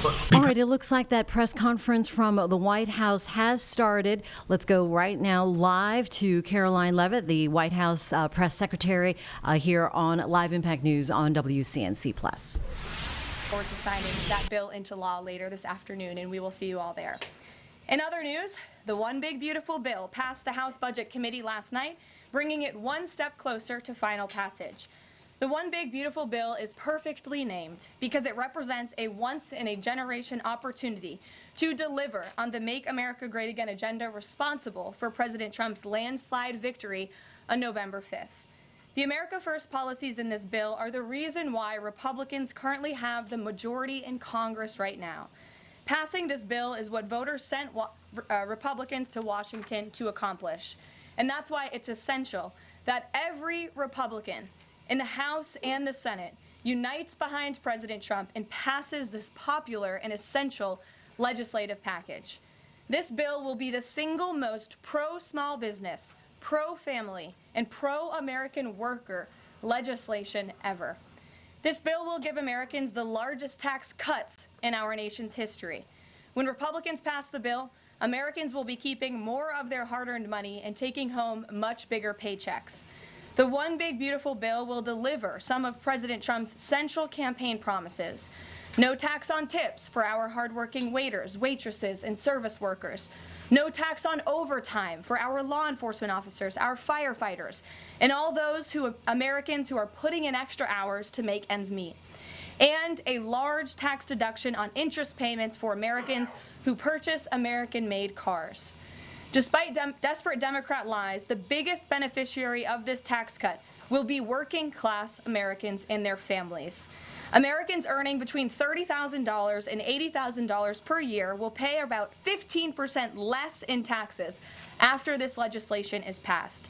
All right, it looks like that press conference from the White House has started. Let's go right now live to Karoline Leavitt, the White House press secretary, here on Live Impact News on WCNC+. Forward to signing that bill into law later this afternoon, and we will see you all there. In other news, the One Big Beautiful Bill passed the House Budget Committee last night, bringing it one step closer to final passage. The One Big Beautiful Bill is perfectly named because it represents a once-in-a-generation opportunity to deliver on the Make America Great Again agenda responsible for President Trump's landslide victory on November 5th. The America First policies in this bill are the reason why Republicans currently have the majority in Congress right now. Passing this bill is what voters sent Republicans to Washington to accomplish. And that's why it's essential that every Republican in the House and the Senate unites behind President Trump and passes this popular and essential legislative package. This bill will be the single most pro-small business, pro-family, and pro-American worker legislation ever. This bill will give Americans the largest tax cuts in our nation's history. When Republicans pass the bill, Americans will be keeping more of their hard-earned money and taking home much bigger paychecks. The One Big Beautiful Bill will deliver some of President Trump's central campaign promises. No tax on tips for our hardworking waiters, waitresses, and service workers. No tax on overtime for our law enforcement officers, our firefighters, and all those Americans who are putting in extra hours to make ends meet. And a large tax deduction on interest payments for Americans who purchase American-made cars. Despite desperate Democrat lies, the biggest beneficiary of this tax cut will be working-class Americans and their families. Americans earning between $30,000 and $80,000 per year will pay about 15% less in taxes after this legislation is passed.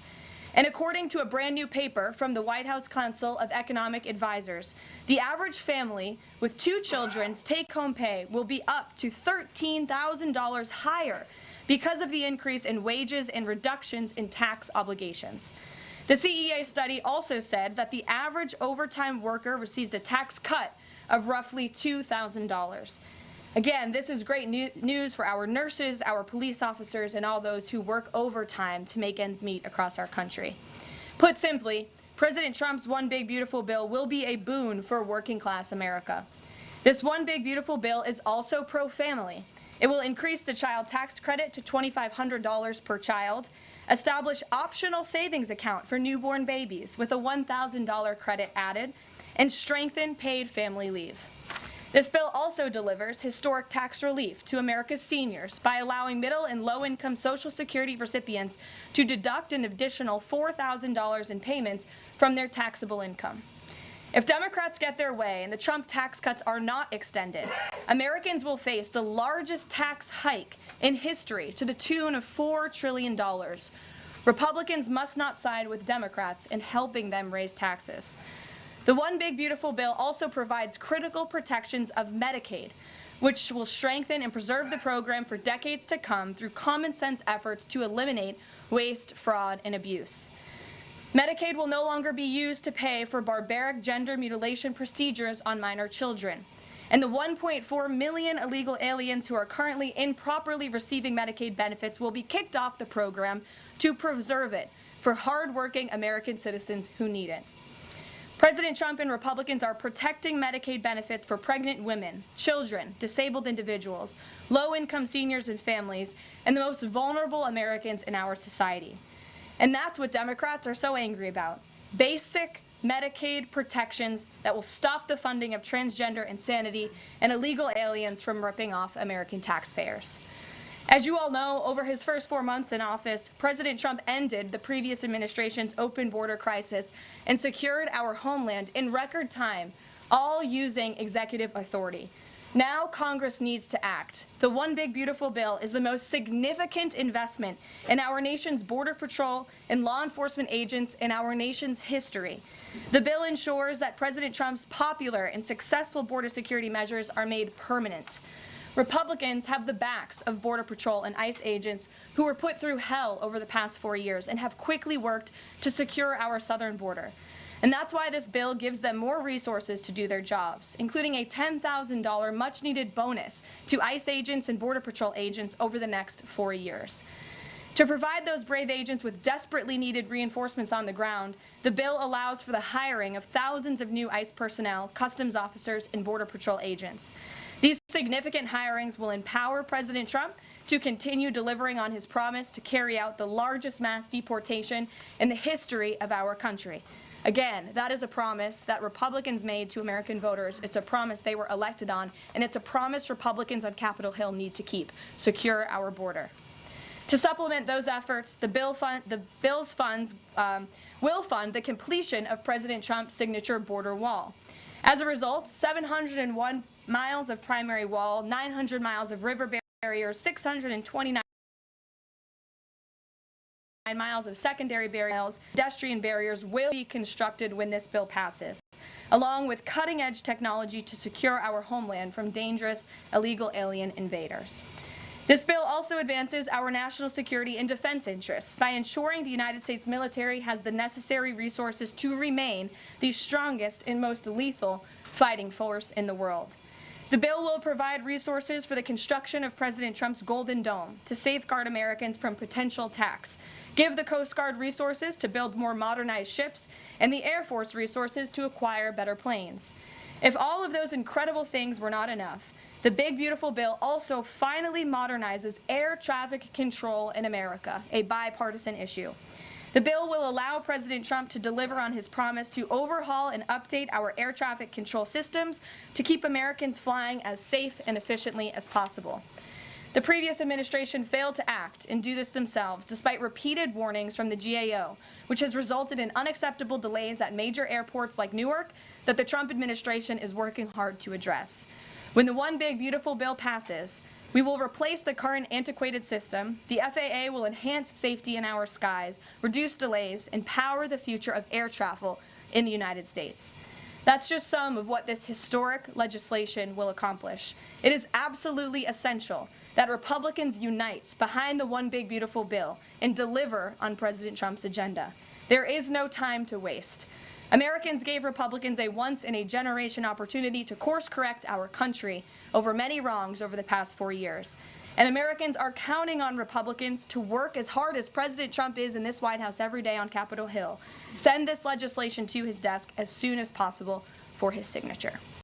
And according to a brand new paper from the White House Council of Economic Advisors, the average family with 2 children's take-home pay will be up to $13,000 higher because of the increase in wages and reductions in tax obligations. The CEA study also said that the average overtime worker receives a tax cut of roughly $2,000. Again, this is great news for our nurses, our police officers, and all those who work overtime to make ends meet across our country. Put simply, President Trump's One Big Beautiful Bill will be a boon for working-class America. This One Big Beautiful Bill is also pro-family. It will increase the child tax credit to $2,500 per child, establish optional savings account for newborn babies with a $1,000 credit added, and strengthen paid family leave. This bill also delivers historic tax relief to America's seniors by allowing middle and low-income Social Security recipients to deduct an additional $4,000 in payments from their taxable income. If Democrats get their way and the Trump tax cuts are not extended, Americans will face the largest tax hike in history to the tune of $4 trillion. Republicans must not side with Democrats in helping them raise taxes. The One Big Beautiful Bill also provides critical protections of Medicaid, which will strengthen and preserve the program for decades to come through common sense efforts to eliminate waste, fraud, and abuse. Medicaid will no longer be used to pay for barbaric gender mutilation procedures on minor children. And the 1.4 million illegal aliens who are currently improperly receiving Medicaid benefits will be kicked off the program to preserve it for hardworking American citizens who need it. President Trump and Republicans are protecting Medicaid benefits for pregnant women, children, disabled individuals, low-income seniors and families, and the most vulnerable Americans in our society. And that's what Democrats are so angry about. Basic Medicaid protections that will stop the funding of transgender insanity and illegal aliens from ripping off American taxpayers. As you all know, over his first 4 months in office, President Trump ended the previous administration's open border crisis and secured our homeland in record time, all using executive authority. Now Congress needs to act. The One Big Beautiful Bill is the most significant investment in our nation's border patrol and law enforcement agents in our nation's history. The bill ensures that President Trump's popular and successful border security measures are made permanent. Republicans have the backs of Border Patrol and ICE agents who were put through hell over the past 4 years and have quickly worked to secure our southern border. And that's why this bill gives them more resources to do their jobs, including a $10,000 much-needed bonus to ICE agents and Border Patrol agents over the next 4 years. To provide those brave agents with desperately needed reinforcements on the ground, the bill allows for the hiring of thousands of new ICE personnel, customs officers, and Border Patrol agents. These significant hirings will empower President Trump to continue delivering on his promise to carry out the largest mass deportation in the history of our country. Again, that is a promise that Republicans made to American voters. It's a promise they were elected on, and it's a promise Republicans on Capitol Hill need to keep: secure our border. To supplement those efforts, the bill's funds will fund the completion of President Trump's signature border wall. As a result, 701 miles of primary wall, 900 miles of river barriers, 629 miles of secondary barriers, pedestrian barriers will be constructed when this bill passes, along with cutting-edge technology to secure our homeland from dangerous illegal alien invaders. This bill also advances our national security and defense interests by ensuring the United States military has the necessary resources to remain the strongest and most lethal fighting force in the world. The bill will provide resources for the construction of President Trump's Golden Dome to safeguard Americans from potential attacks, give the Coast Guard resources to build more modernized ships, and the Air Force resources to acquire better planes. If all of those incredible things were not enough, the big, beautiful bill also finally modernizes air traffic control in America, a bipartisan issue. The bill will allow President Trump to deliver on his promise to overhaul and update our air traffic control systems to keep Americans flying as safe and efficiently as possible. The previous administration failed to act and do this themselves, despite repeated warnings from the GAO, which has resulted in unacceptable delays at major airports like Newark that the Trump administration is working hard to address. When the One Big Beautiful bill passes, we will replace the current antiquated system, the FAA will enhance safety in our skies, reduce delays, and power the future of air travel in the United States. That's just some of what this historic legislation will accomplish. It is absolutely essential that Republicans unite behind the One Big Beautiful bill and deliver on President Trump's agenda. There is no time to waste. Americans gave Republicans a once-in-a-generation opportunity to course-correct our country over many wrongs over the past 4 years. And Americans are counting on Republicans to work as hard as President Trump is in this White House every day on Capitol Hill. Send this legislation to his desk as soon as possible for his signature.